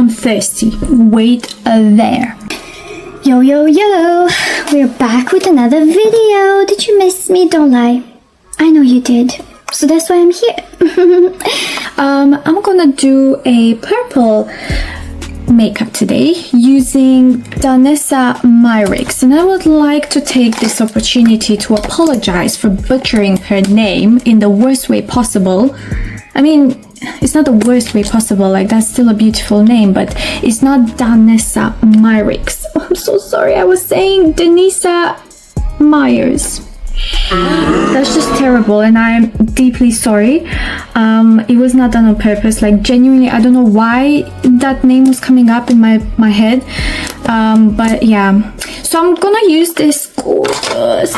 I'm thirsty. Wait there. Yo, yo, yo. We're back with another video. Did you miss me? Don't lie. I know you did. So that's why I'm here. I'm gonna do a purple makeup today using Danessa Myricks, and I would like to take this opportunity to apologize for butchering her name in the worst way possible. I mean, it's not the worst way possible, like that's still a beautiful name, but it's not Danessa Myricks. Oh, I'm so sorry, I was saying Danessa Myers. That's just terrible, and I'm deeply sorry. It was not done on purpose, like genuinely I don't know why that name was coming up in my head, but yeah. So I'm gonna use this gorgeous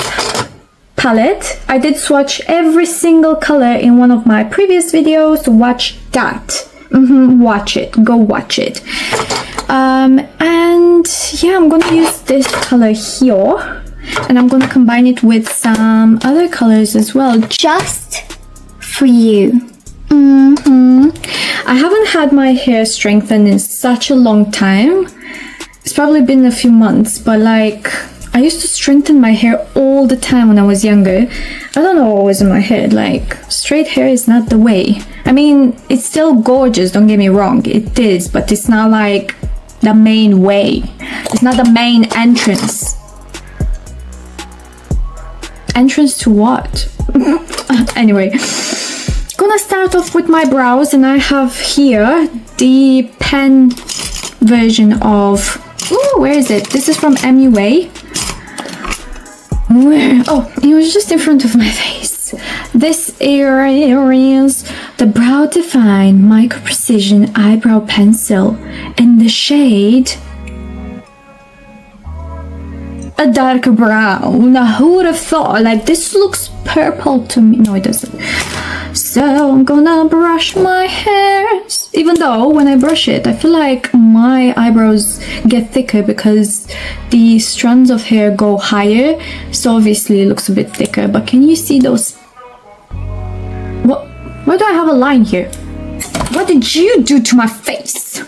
palette. I did swatch every single color in one of my previous videos, so watch that. Watch it, go watch it. And yeah, I'm gonna use this color here, and I'm gonna combine it with some other colors as well, just for you. I haven't had my hair strengthened in such a long time. It's probably been a few months, but like I used to strengthen my hair all the time when I was younger. I don't know what was in my head, like straight hair is not the way. I mean, it's still gorgeous, don't get me wrong, it is, but it's not like the main way. It's not the main entrance. Entrance to what? Anyway, gonna start off with my brows, and I have here the pen version of, where is it? This is from MUA. Where? Oh, it was just in front of my face. This is the Brow Define Micro Precision Eyebrow Pencil in the shade a dark brown. Who would have thought? Like, this looks purple to me. No, it doesn't. So I'm gonna brush my hair, even though when I brush it I feel like my eyebrows get thicker because the strands of hair go higher, so obviously it looks a bit thicker. But can you see those? What? Why do I have a line here? What did you do to my face?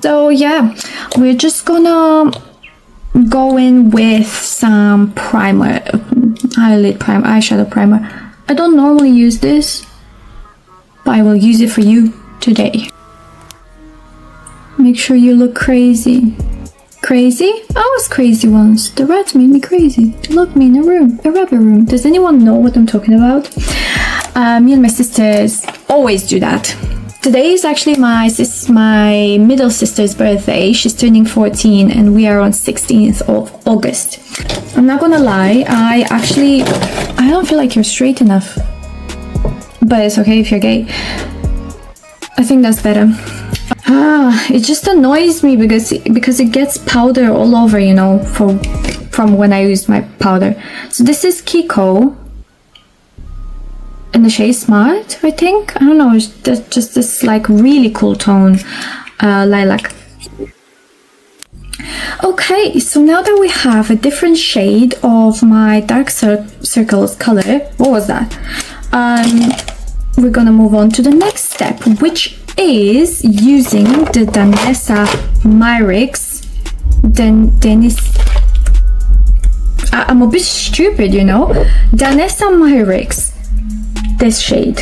So yeah, we're just gonna go in with some primer, eyelid primer, eyeshadow primer. I don't normally use this, but I will use it for you today. Make sure you look crazy. Crazy? I was crazy once. The rats made me crazy. They locked me in a rubber room. Does anyone know what I'm talking about? Me and my sisters always do that. Today is actually my middle sister's birthday. She's turning 14 and we are on 16th of August. I'm not gonna lie, I don't feel like you're straight enough. But it's okay if you're gay. I think that's better. It just annoys me because it gets powder all over, you know, from when I used my powder. So this is Kiko. In the shade Smart, I think. I don't know, it's just this like really cool tone, lilac. Okay, so now that we have a different shade of my dark circles color, what was that? We're gonna move on to the next step, which is using the Danessa Myricks. I'm a bit stupid, you know. Danessa Myricks. This shade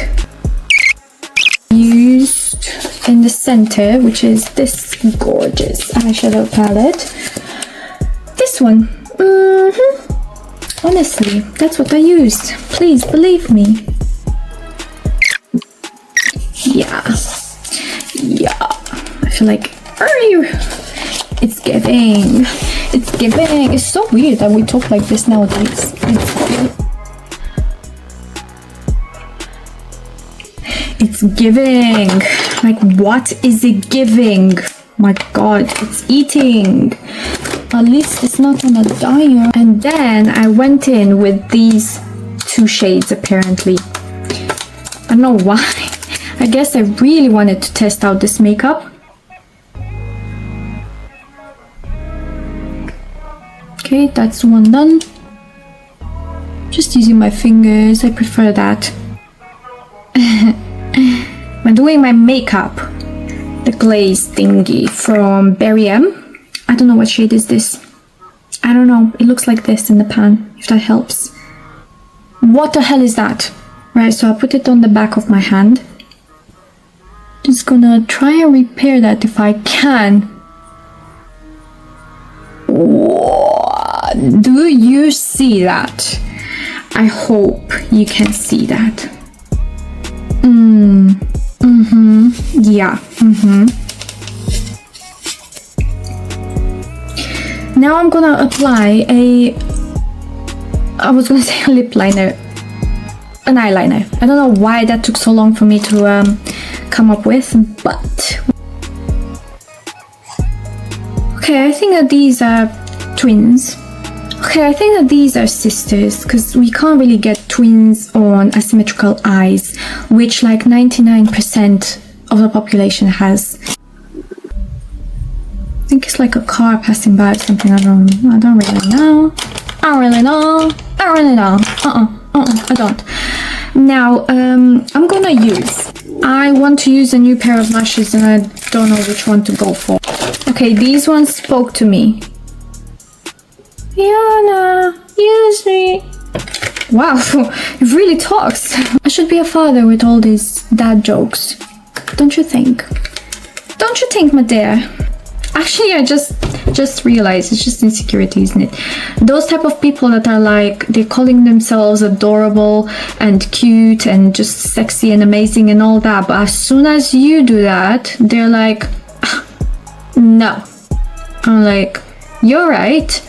used in the center, which is this gorgeous eyeshadow palette. This one, honestly, that's what I used. Please believe me. Yeah, I feel like it's giving. It's so weird that we talk like this nowadays. It's giving. Like, what is it giving? My god, it's eating. At least it's not on a diet. And then I went in with these two shades apparently. I don't know why. I guess I really wanted to test out this makeup. Okay, that's one done. Just using my fingers, I prefer that. When doing my makeup, the glaze thingy from Berry M. I don't know what shade is this. I don't know. It looks like this in the pan, if that helps. What the hell is that? Right, so I put it on the back of my hand. Just gonna try and repair that if I can. Whoa, do you see that? I hope you can see that. Yeah. Now I'm gonna apply I was gonna say a lip liner, an eyeliner. I don't know why that took so long for me to come up with, but okay, I think that these are twins. Okay, I think that these are sisters, because we can't really get twins on asymmetrical eyes, which like 99% of the population has. I think it's like a car passing by or something. I don't really know. I don't. Now, I'm gonna I want to use a new pair of lashes and I don't know which one to go for. Okay, these ones spoke to me. Yana, use me. Wow, it really talks. I should be a father with all these dad jokes. Don't you think? Don't you think, my dear? Actually, I just realized it's just insecurity, isn't it? Those type of people that are like, they're calling themselves adorable and cute and just sexy and amazing and all that, but as soon as you do that, they're like, no. I'm like, you're right.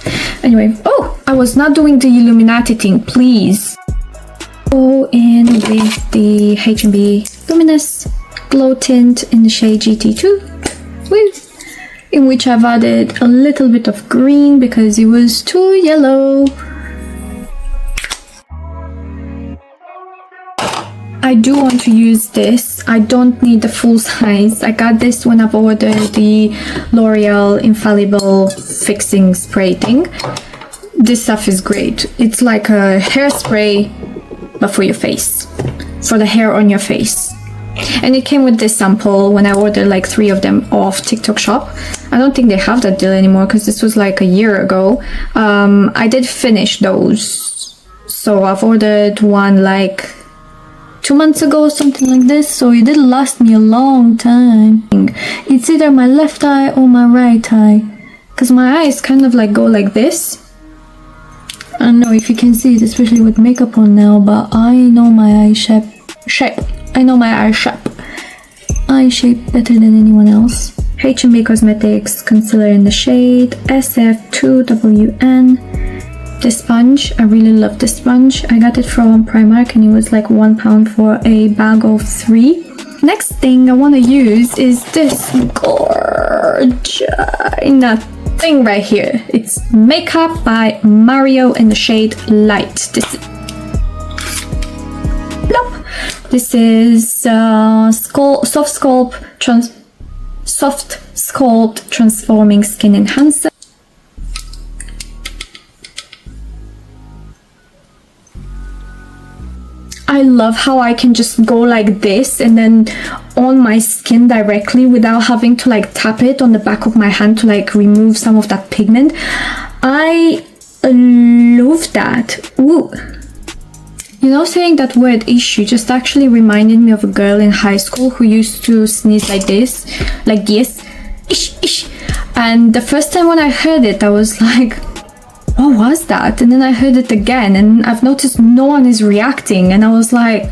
Anyway, oh, I was not doing the Illuminati thing, please. Go in with the H&B Luminous Glow Tint in the shade GT2. Woo! In which I've added a little bit of green because it was too yellow. I do want to use this. I don't need the full size. I got this when I've ordered the L'Oreal Infallible Fixing Spray thing. This stuff is great. It's like a hairspray, but for your face. For the hair on your face. And it came with this sample when I ordered like 3 of them off TikTok shop. I don't think they have that deal anymore because this was like a year ago. I did finish those. So I've ordered one like 2 months ago, something like this. So it did last me a long time. It's either my left eye or my right eye. Because my eyes kind of like go like this. I don't know if you can see it, especially with makeup on now, but I know my eye shape. I know my eye shape better than anyone else. H&B Cosmetics concealer in the shade SF2WN. This sponge, I really love this sponge. I got it from Primark and it was like £1 for a bag of 3. Next thing I want to use is this gorgeous thing right here. It's Makeup by Mario in the shade Light. This is Soft Sculpt Transforming Skin Enhancer. I love how I can just go like this and then on my skin directly without having to like tap it on the back of my hand to like remove some of that pigment. I love that. Ooh. You know, saying that word issue just actually reminded me of a girl in high school who used to sneeze like this, like yes, ish, ish. And the first time when I heard it, I was like, what was that? And then I heard it again and I've noticed no one is reacting and I was like,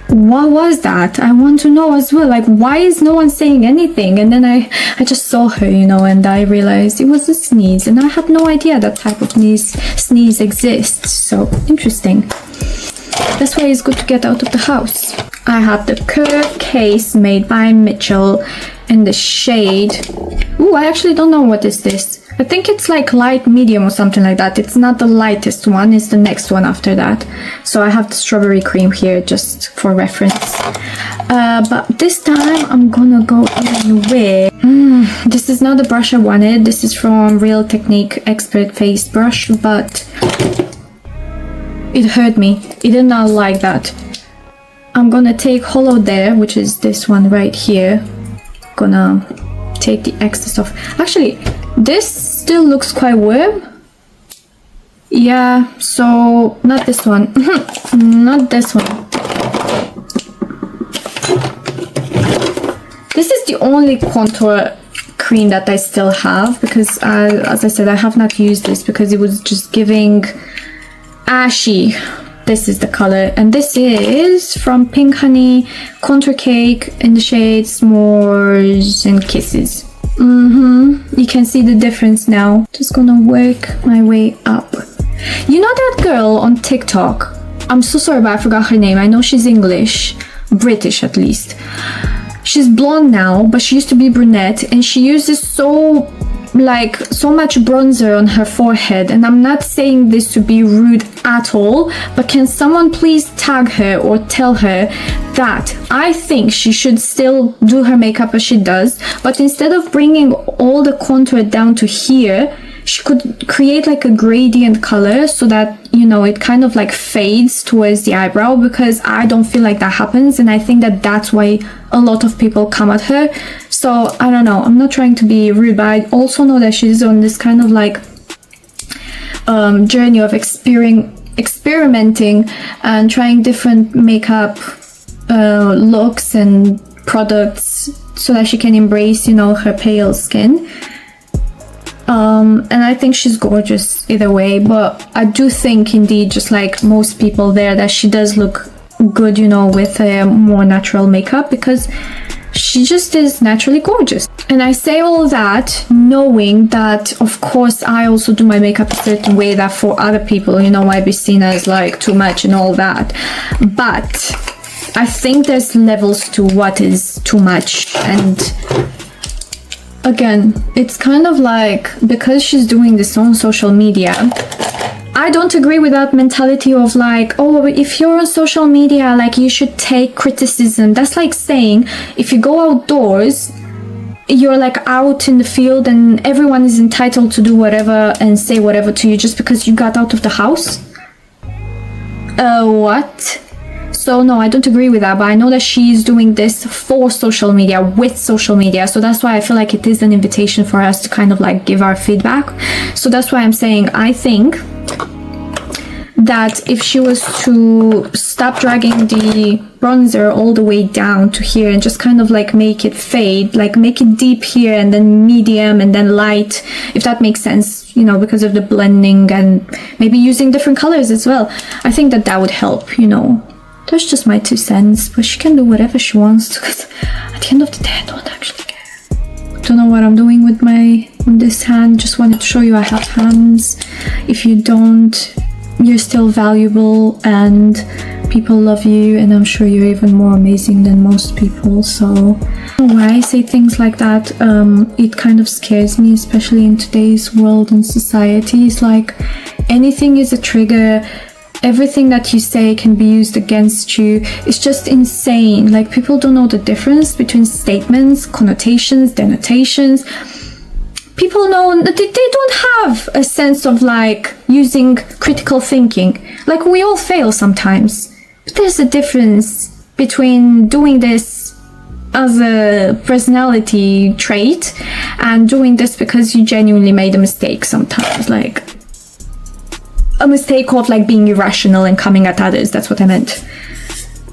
what was that? I want to know as well, like why is no one saying anything? And then I just saw her, you know, and I realized it was a sneeze and I had no idea that type of sneeze exists. So interesting. That's why it's good to get out of the house. I have the curved case made by Mitchell in the shade, ooh, I actually don't know what is this. I think it's like light medium or something like that. It's not the lightest one, it's the next one after that. So I have the strawberry cream here just for reference. But this time I'm gonna go in with... this is not the brush I wanted. This is from Real Technique Expert Face Brush, but it hurt me. It did not like that. I'm gonna take Hollow There, which is this one right here. Gonna take the excess off. Actually, this still looks quite warm. Yeah, so not this one. Not this one. This is the only contour cream that I still have, because as I said, I have not used this because it was just giving ashy. This is the color, and this is from Pink Honey Contour Cake in the shade S'mores and Kisses. You can see the difference now. Just gonna work my way up. You know that girl on TikTok? I'm so sorry, but I forgot her name. I know she's English, British at least. She's blonde now, but she used to be brunette, and she uses so much bronzer on her forehead. And I'm not saying this to be rude at all, but can someone please tag her or tell her that I think she should still do her makeup as she does, but instead of bringing all the contour down to here, she could create like a gradient color so that, you know, it kind of like fades towards the eyebrow, because I don't feel like that happens, and I think that that's why a lot of people come at her. So I don't know, I'm not trying to be rude, but I also know that she's on this kind of like journey of experimenting and trying different makeup looks and products so that she can embrace, you know, her pale skin. And I think she's gorgeous either way, but I do think indeed, just like most people there, that she does look good, you know, with a more natural makeup, because she just is naturally gorgeous. And I say all that knowing that, of course, I also do my makeup a certain way that for other people, you know, might be seen as like too much and all that. But I think there's levels to what is too much, and again, it's kind of like, because she's doing this on social media, I don't agree with that mentality of like, oh, if you're on social media, like, you should take criticism. That's like saying if you go outdoors, you're like out in the field and everyone is entitled to do whatever and say whatever to you just because you got out of the house. What? So no, I don't agree with that, but I know that she's doing this for social media, with social media. So that's why I feel like it is an invitation for us to kind of like give our feedback. So that's why I'm saying, I think that if she was to stop dragging the bronzer all the way down to here and just kind of like make it fade, like make it deep here and then medium and then light, if that makes sense, you know, because of the blending and maybe using different colors as well, I think that that would help, you know. That's just my 2 cents, but she can do whatever she wants, because at the end of the day, I don't actually care. Don't know what I'm doing with on this hand. Just wanted to show you I have hands. If you don't, you're still valuable and people love you, and I'm sure you're even more amazing than most people. So why I say things like that, it kind of scares me, especially in today's world and society. It's like anything is a trigger. Everything that you say can be used against you. It's just insane. Like, people don't know the difference between statements, connotations, denotations. People know that they don't have a sense of like using critical thinking. Like, we all fail sometimes. But there's a difference between doing this as a personality trait and doing this because you genuinely made a mistake sometimes. Like, a mistake of like being irrational and coming at others. That's what I meant.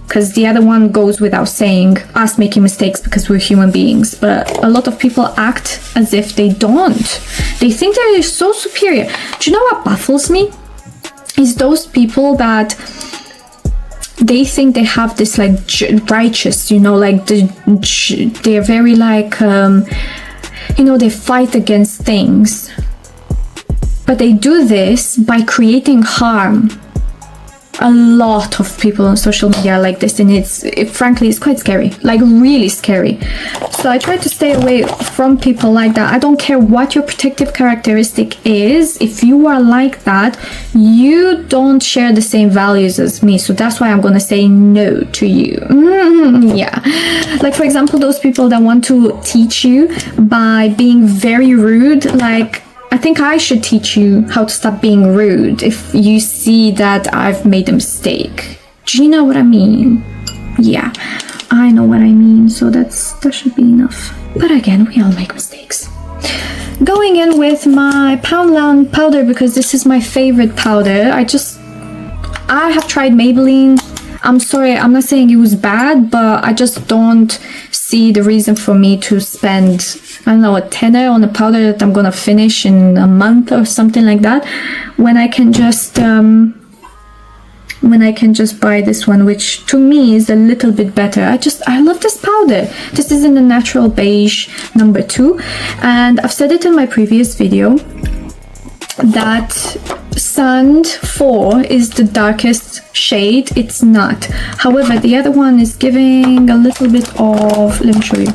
Because the other one goes without saying, us making mistakes because we're human beings. But a lot of people act as if they don't. They think they're so superior. Do you know what baffles me? Is those people that they think they have this like righteous, you know, like they're very like, you know, they fight against things. But they do this by creating harm. A lot of people on social media are like this, and frankly, it's quite scary, like really scary. So I try to stay away from people like that. I don't care what your protective characteristic is. If you are like that, you don't share the same values as me. So that's why I'm gonna say no to you. Yeah. Like, for example, those people that want to teach you by being very rude, like, I think I should teach you how to stop being rude if you see that I've made a mistake. Do you know what I mean? Yeah, I know what I mean, so that should be enough. But again, we all make mistakes. Going in with my Poundland powder, because this is my favorite powder. I have tried Maybelline. I'm sorry, I'm not saying it was bad, but I just don't see the reason for me to spend, I don't know, a tenner on a powder that I'm gonna finish in a month or something like that, when I can just buy this one, which to me is a little bit better. I love this powder. This is in the natural beige number 2, and I've said it in my previous video that Sand 4 is the darkest shade. It's not. However, the other one is giving a little bit of, let me show you.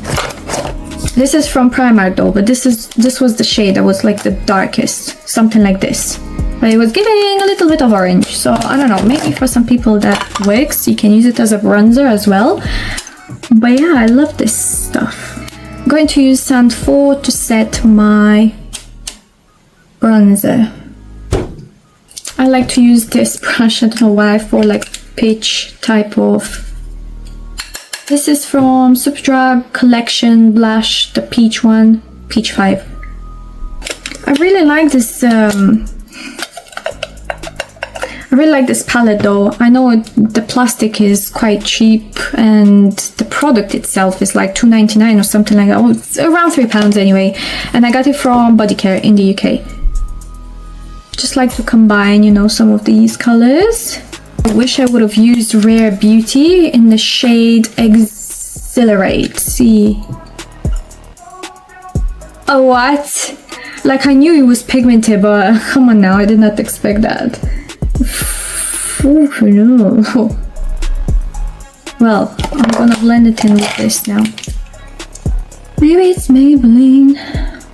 This is from Primark though, but this was the shade that was like the darkest, something like this. But it was giving a little bit of orange, so I don't know, maybe for some people that works. You can use it as a bronzer as well. But yeah, I love this stuff. I'm going to use Sand 4 to set my bronzer. I like to use this brush, I don't know why, for like peach type of. This is from Superdrug Collection Blush, the peach one, peach 5. I really like this palette though. I know the plastic is quite cheap and the product itself is like $2.99 or something like that. Oh, it's around £3 anyway. And I got it from Body Care in the UK. Just like to combine, you know, some of these colors. I wish I would have used Rare Beauty in the shade Exhilarate. See? Oh, what? Like, I knew it was pigmented, but come on now, I did not expect that. Oh no. Well, I'm gonna blend it in with this now. Maybe it's Maybelline.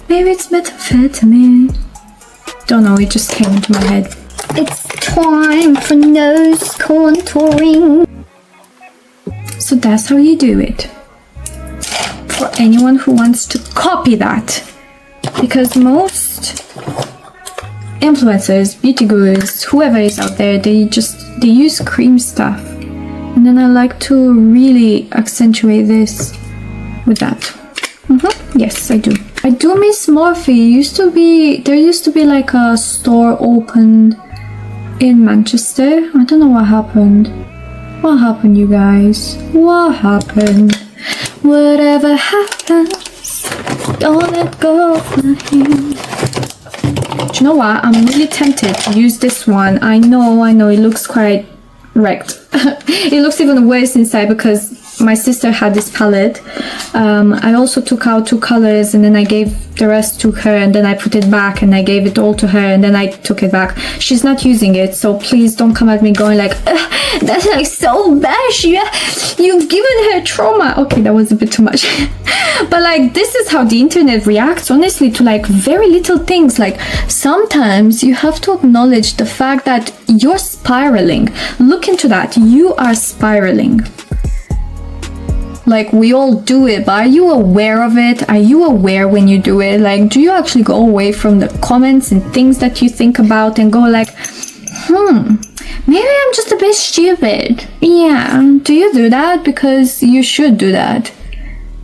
Maybe it's methamphetamine. Don't know, it just came into my head. It's time for nose contouring. So that's how you do it. For anyone who wants to copy that. Because most influencers, beauty gurus, whoever is out there, they use cream stuff. And then I like to really accentuate this with that. Yes, I do. I do miss Morphe. There used to be like a store opened in Manchester. I don't know what happened. What happened, you guys? What happened? Whatever happens, don't let go of my hand. Do you know what? I'm really tempted to use this one. I know, it looks quite wrecked. It looks even worse inside because my sister had this palette. I also took out 2 colors and then I gave the rest to her, and then I put it back and I gave it all to her, and then I took it back. She's not using it, so please don't come at me going like, that's like so bad, you've given her trauma. Okay, that was a bit too much. But like, this is how the internet reacts, honestly, to like very little things. Like, sometimes you have to acknowledge the fact that you're spiraling. Look into that. You are spiraling. Like, we all do it, but are you aware of it? Are you aware when you do it? Like, do you actually go away from the comments and things that you think about and go like, maybe I'm just a bit stupid. Yeah, do you do that? Because you should do that.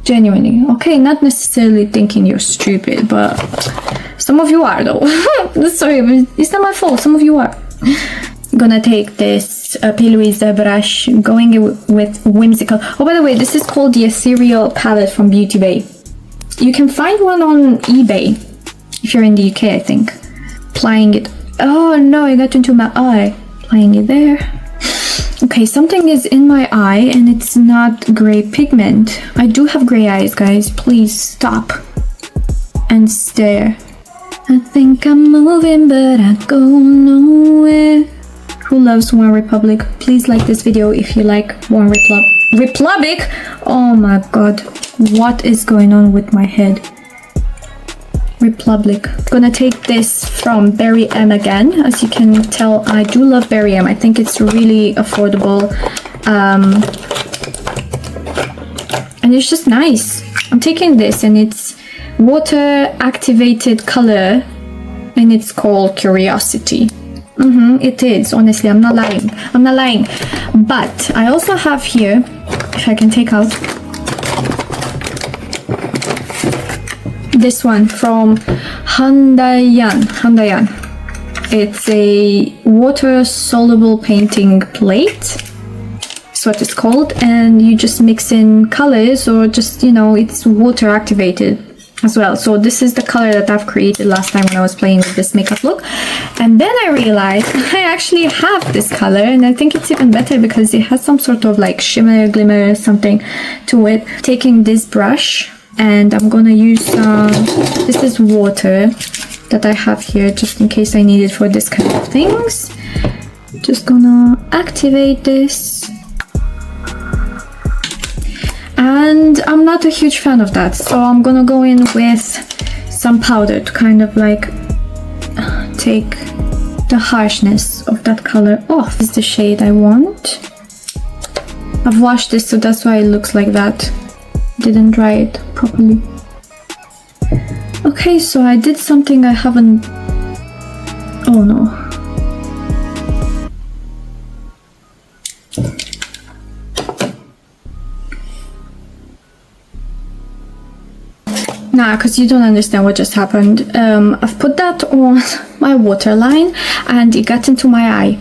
Genuinely. Okay, not necessarily thinking you're stupid, but some of you are though. Sorry, but it's not my fault. Some of you are. I'm gonna take this P. Louisa brush, going with Whimsical. Oh, by the way, this is called the Ethereal palette from Beauty Bay. You can find one on eBay if you're in the UK, I think. Applying it. Oh no, I got into my eye. Applying it there. Okay, something is in my eye and it's not gray pigment. I do have gray eyes, guys. Please stop and stare. I think I'm moving, but I go nowhere. Who loves One Republic? Please like this video if you like One Republic. Oh my god, what is going on with my head? Republic. I'm gonna take this from Berry M again. As you can tell, I do love Berry M. I think it's really affordable, and it's just nice. I'm taking this and it's water activated color and it's called Curiosity. It is, honestly, I'm not lying. But I also have here, if I can take out, this one from Handayan. It's a water soluble painting plate. That's what it's called, and you just mix in colors, or just, you know, it's water activated as well. So this is the color that I've created last time when I was playing with this makeup look, and then I realized I actually have this color, and I think it's even better because it has some sort of like shimmer, glimmer, something to it. Taking this brush, and I'm gonna use this is water that I have here just in case I need it for this kind of things. Just gonna activate this. And I'm not a huge fan of that, so I'm gonna go in with some powder to kind of like take the harshness of that color off. This is the shade I want. I've washed this, so that's why it looks like that. Didn't dry it properly. Okay, so I did something I haven't... Oh no. Nah, because you don't understand what just happened. I've put that on my waterline and it got into my eye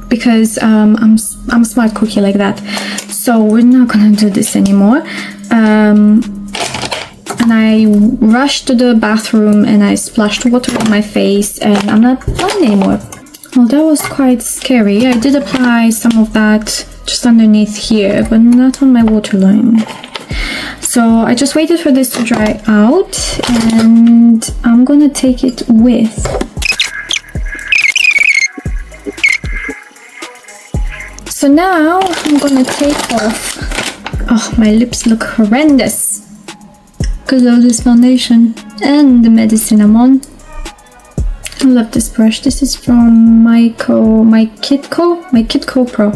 because I'm a smart cookie like that. So we're not gonna do this anymore. And I rushed to the bathroom and I splashed water on my face, and I'm not blind anymore. Well, that was quite scary. I did apply some of that just underneath here, but not on my waterline. So I just waited for this to dry out, and I'm gonna take it with so now I'm gonna take off. Oh, my lips look horrendous because of this foundation and the medicine I'm on. I love this brush. This is from my Kitco Pro.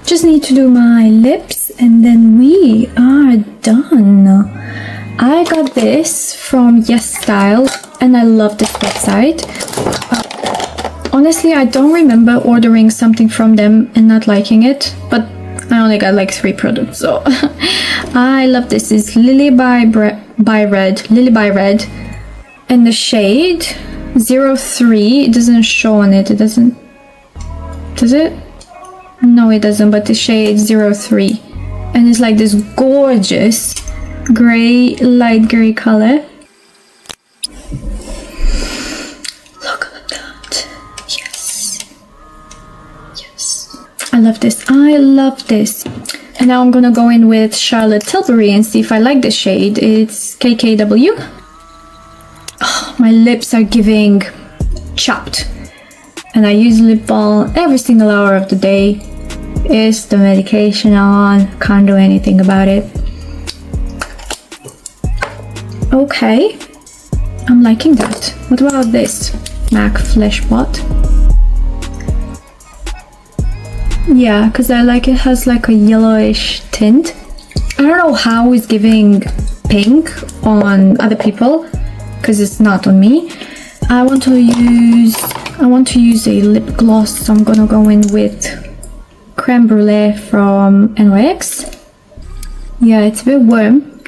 Just need to do my lips and then we are done. I got this from Yes Style and I love this website. Honestly, I don't remember ordering something from them and not liking it, but I only got like 3 products, so I love this. It's Lily by Red, and the shade 03. It doesn't show on it. It doesn't. Does it? No, it doesn't. But the shade 03, and it's like this gorgeous gray, light gray color. Look at that. Yes. I love this. I love this. And now I'm gonna go in with Charlotte Tilbury and see if I like this shade. It's KKW. Oh, my lips are giving chapped. And I use lip balm every single hour of the day. It's the medication I'm on. Can't do anything about it. Okay. I'm liking that. What about this? MAC Flesh Pot. Yeah, because I like it has like a yellowish tint. I don't know how it's giving pink on other people because it's not on me. I want to use a lip gloss, so I'm gonna go in with Creme Brulee from NYX. Yeah, it's a bit warm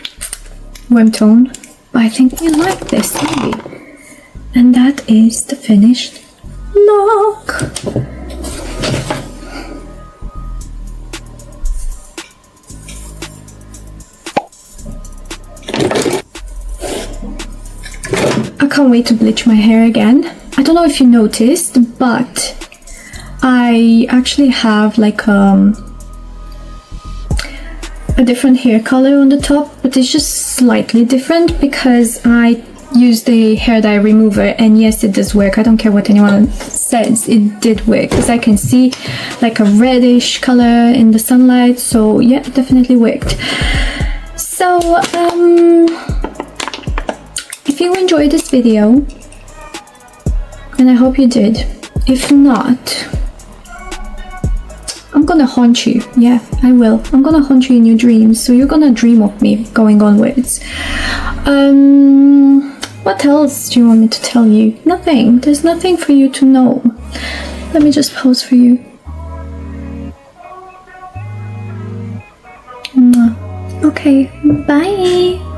tone, but I think we like this maybe. And that is the finished look. I can't wait to bleach my hair again. I don't know if you noticed, but I actually have like a different hair color on the top, but it's just slightly different because I used a hair dye remover, and yes, it does work. I don't care what anyone says, it did work because I can see like a reddish color in the sunlight. So yeah, it definitely worked. So if you enjoyed this video, and I hope you did, if not, I'm gonna haunt you. Yeah, I will. I'm gonna haunt you in your dreams, so you're gonna dream of me going onwards. What else do you want me to tell you? Nothing. There's nothing for you to know. Let me just pose for you. Okay, bye.